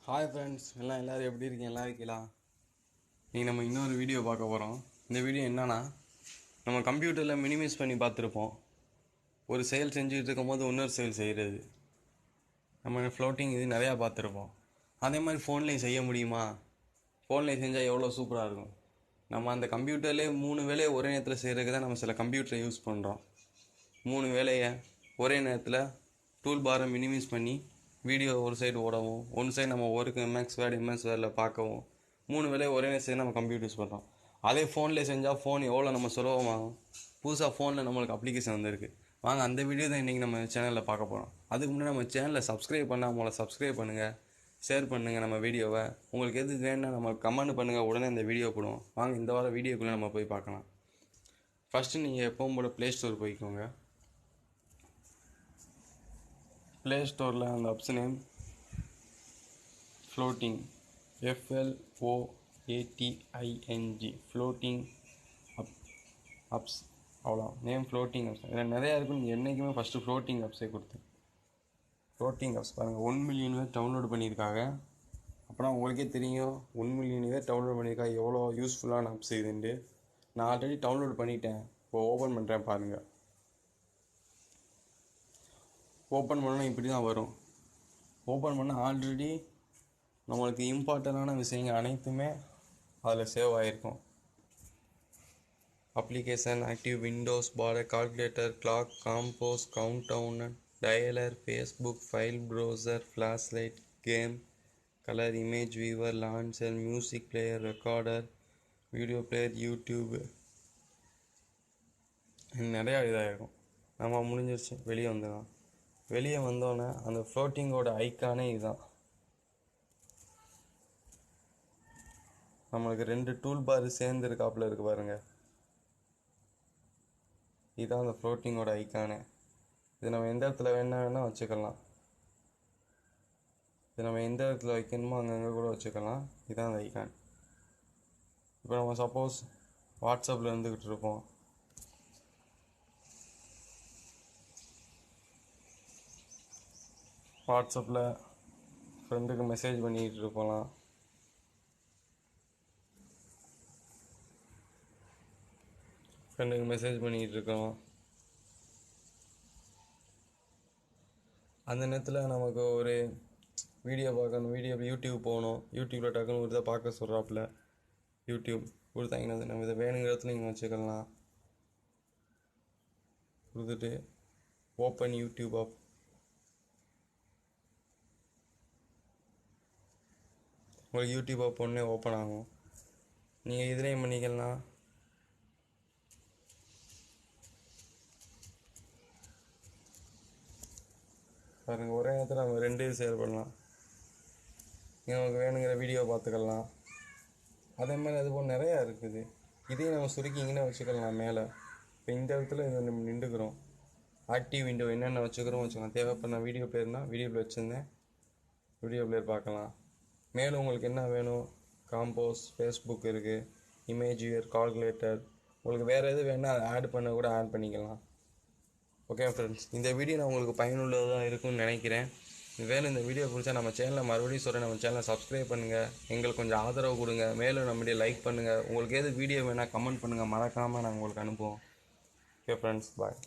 Hi friends, எல்லோரும் எப்படி இருக்கீங்க? எல்லாம் இருக்கீங்களா? நீங்கள் நம்ம இன்னொரு வீடியோ பார்க்க போகிறோம். இந்த வீடியோ என்னன்னா, நம்ம கம்ப்யூட்டரில் மினிமைஸ் பண்ணி பார்த்துருப்போம். ஒரு செயல் செஞ்சுட்டு இருக்கும் போது இன்னொரு செயல் செய்கிறது, நம்ம ஃப்ளோட்டிங் இது நிறையா பார்த்துருப்போம். அதே மாதிரி ஃபோன்லேயும் செய்ய முடியுமா? ஃபோன்லேயும் செஞ்சால் எவ்வளோ சூப்பராக இருக்கும். நம்ம அந்த கம்ப்யூட்டர்லேயே 3 வேலையை ஒரே நேரத்தில் செய்கிறதுக்கு தான் நம்ம சில கம்ப்யூட்டரை யூஸ் பண்ணுறோம். 3 வேலையை ஒரே நேரத்தில் டூல் பாரை மினிமைஸ் பண்ணி வீடியோ ஒரு சைடு ஓடவும், ஒன் சைடு நம்ம ஒர்க்கு எம்எக்ஸ் வேர்டில் பார்க்கவும், 3 வேலையை ஒரே நேரம் நம்ம கம்ப்யூட்டர் யூஸ் பண்ணுறோம். அதே ஃபோனில் செஞ்சால் ஃபோன் எவ்வளோ நம்ம சுலபமாகும். புதுசாக ஃபோனில் நம்மளுக்கு அப்ளிகேஷன் வந்திருக்கு. வாங்க அந்த வீடியோ தான் இன்றைக்கி நம்ம சேனலில் பார்க்க போகிறோம். அதுக்கு முன்னாடி நம்ம சேனலில் சப்ஸ்கிரைப் பண்ணால் அவங்கள சப்ஸ்கிரைப் பண்ணுங்கள், ஷேர் பண்ணுங்கள் நம்ம வீடியோவை. உங்களுக்கு எது வேணும்னா நம்ம கமெண்ட் பண்ணுங்கள், உடனே இந்த வீடியோ போடுவோம். வாங்க இந்த வாரம் வீடியோக்குள்ளே நம்ம போய் பார்க்கலாம். ஃபஸ்ட்டு நீங்கள் எப்பவும் போல ப்ளே ஸ்டோர் போய்க்கோங்க. ப்ளே ஸ்டோரில் அந்த option name floating, FLOATING, floating ups. அவ்வளோ நேம் ஃப்ளோட்டிங் அப்ஸ். இதில் நிறையா இருக்கும். நீங்கள் என்றைக்குமே ஃபஸ்ட்டு ஃப்ளோட்டிங் அப்ஸே கொடுத்து ஃப்ளோட்டிங் அப்ஸ் பாருங்கள். 1 மில்லியன் பேர் டவுன்லோட் பண்ணியிருக்காங்க. அப்புறம் உங்களுக்கே தெரியும் 1 மில்லியன் பேர் டவுன்லோட் பண்ணியிருக்காங்க எவ்வளோ யூஸ்ஃபுல்லான அப்ஸ் இதுன்ட்டு. நான் ஆல்ரெடி டவுன்லோட் பண்ணிட்டேன். இப்போ ஓப்பன் பண்ணுறேன் பாருங்கள். ஓப்பன் பண்ணால் இப்படி தான் வரும். ஓப்பன் பண்ணால் ஆல்ரெடி நம்மளுக்கு இம்பார்ட்டண்டான விஷயங்கள் அனைத்துமே அதில் சேவ் ஆகிருக்கும். Application, active, windows, border, calculator, clock, compose, countdown, dialer, Facebook, file browser, flashlight, game, colour, image viewer, launcher, music player, recorder, video player, YouTube, நிறையா இதாக இருக்கும். நம்ம முடிஞ்சிருச்சு, வெளியே வந்துடலாம். வெளியே வந்தோன்னே அந்த ஃப்ளோட்டிங்கோட ஐக்கானே இதுதான். நம்மளுக்கு 2 டூல் பார் சேர்ந்து இருக்காப்புல இருக்குது பாருங்கள். இதுதான் அந்த ஃப்ளோட்டிங்கோட ஐக்கானே. இது நம்ம எந்த இடத்துல வேணால் வச்சுக்கலாம். இது நம்ம எந்த இடத்துல வைக்கணுமோ அங்கங்கே கூட வச்சுக்கலாம். இதுதான் அந்த ஐக்கான். இப்போ நம்ம சப்போஸ் வாட்ஸ்அப்பில் இருந்துக்கிட்டு இருப்போம். வாட்ஸ்அப்பில் ஃப்ரெண்டுக்கு மெசேஜ் பண்ணிக்கிட்டு இருப்போம். ஃப்ரெண்டுக்கு மெசேஜ் பண்ணிக்கிட்டு இருக்கோம். அந்த நேரத்தில் நமக்கு ஒரு வீடியோ பார்க்கணும், யூடியூப் போகணும். யூடியூப்பில் டக்குன்னு ஒரு இதை பார்க்க சொல்கிறாப்புல. யூடியூப் கொடுத்தாங்கன்னா நம்ம இதை வேணுங்கிற இடத்துல நீங்கள் வச்சுக்கலாம். கொடுத்துட்டு ஓப்பன் யூடியூப் ஆப். உங்களுக்கு யூடியூப் ஆப் ஒன்றே ஓப்பன் ஆகும். நீங்கள் இதுலேயும் பண்ணிக்கலாம். பாருங்கள், ஒரே நேரத்தில் நம்ம 2 ஷேர் பண்ணலாம். நமக்கு வேணுங்கிற வீடியோ பார்த்துக்கலாம். அதே மாதிரி அதுபோல் நிறையா இருக்குது. இதையும் நம்ம சுருக்கிங்கன்னு வச்சுக்கலாம் மேலே. இப்போ இந்த இடத்துல இது நம்ம நின்றுக்கிறோம். ஆக்டிவ் விண்டோ என்னென்ன வச்சுக்கலாம். தேவைப்பட்ட வீடியோ பிளேயர்னால் வீடியோ பிளேயர் வச்சுருந்தேன், வீடியோ பிளேயர் பார்க்கலாம். மேலும் உங்களுக்கு என்ன வேணும், காம்போஸ், ஃபேஸ்புக் இருக்குது, இமேஜ் வியூவர், கால்குலேட்டர், உங்களுக்கு வேறு எது வேணால் அதை ஆட் பண்ண கூட ஆட் பண்ணிக்கலாம். ஓகே ஃப்ரெண்ட்ஸ், இந்த வீடியோ நான் உங்களுக்கு பயனுள்ளதாக இருக்கும்னு நினைக்கிறேன். வேணும் இந்த வீடியோ பிடிச்சா நம்ம சேனலை மறுபடியும் சொல்கிறேன், நம்ம சேனலை சப்ஸ்கிரைப் பண்ணுங்கள், எங்களுக்கு கொஞ்சம் ஆதரவு கொடுங்க. மேலும் நம்ம வீடியோ லைக் பண்ணுங்கள். உங்களுக்கு எது வீடியோ வேணால் கமெண்ட் பண்ணுங்கள், மறக்காமல் நாங்கள் உங்களுக்கு அனுப்புவோம். ஓகே ஃப்ரெண்ட்ஸ், பாய்.